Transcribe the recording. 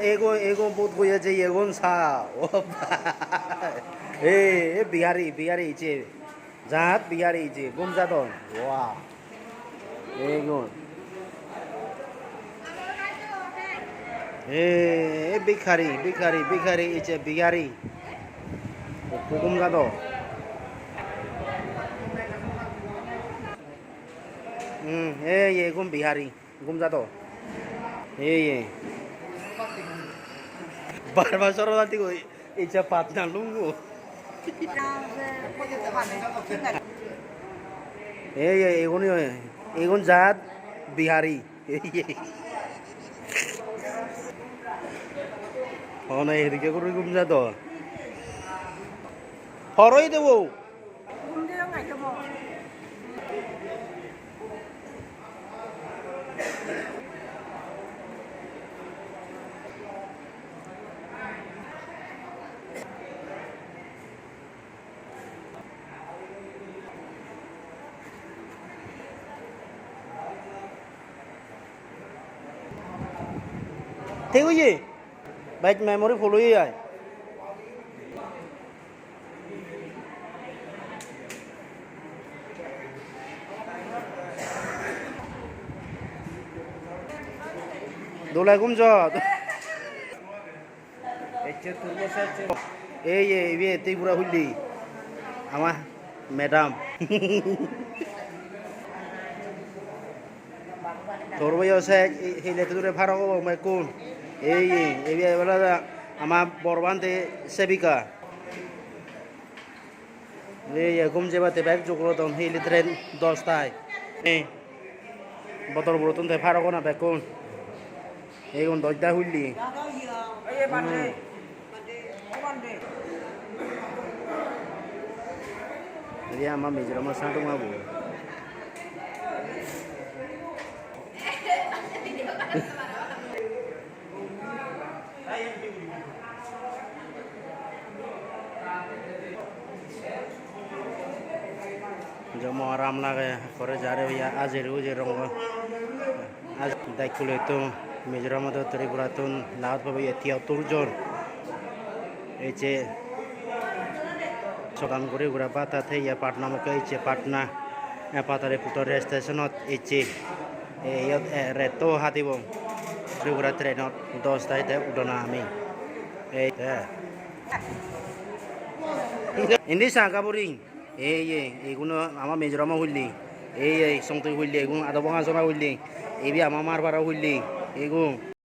এগো বহুত কইছে এগোন সা ও এ বিহারি ইছে জাত বিহারি ইছে গুমজাদন ওয়া এগোন ভিখারি ইছে বিহারি গুমজাদ এগুম বিহারি গুমজাদ এই বারবার সরদাতি কই ইচ্ছা পাতনা লুঙ্গু এগুন জাত বিহারি না এদিকে করে গুমজাদ হরই দেবো ঠিক হইছে বাইক মেমোরি ফুল হয়ে যায় দোলাই ঘুমছ এই ত্রিপুরা হইলি আমার ম্যাডাম তোর ভাই আছে হেলে তোরে ভাড়া মাই কোন এই এবার আমার বরবান্তে সেবিকা এই ঘুম যেবাতে ব্যাগ জোকলো তখন হেলে ট্রেন 10টায় বতর বরতন থেকে ভাড়া কোনা ব্যাগ কোন এই কোন 10টা হইলি আমার মিজোরামের সাঁটু মাবো जमा आराम लागे करे जा रहे भैया आज रोजे रंग आज दाई खुले तो मिजोराम तो त्रिपुरा तो लात भाई एतिया तुरजोर एचे सकाम करे गुरा बाता थे या पाटना मुके एचे Patna Patare putter station एचे रेतो हाथीबो Tripura train 10টায় তে উডনা আমি এই ইন্দি সাকাপুরি এইগুলো আমার মিজোরামও হইলি এই সংতই হইলি এগুলো আদা বঙা জমা হইলি এই আমার মার ভাড়া হইলি এগুলো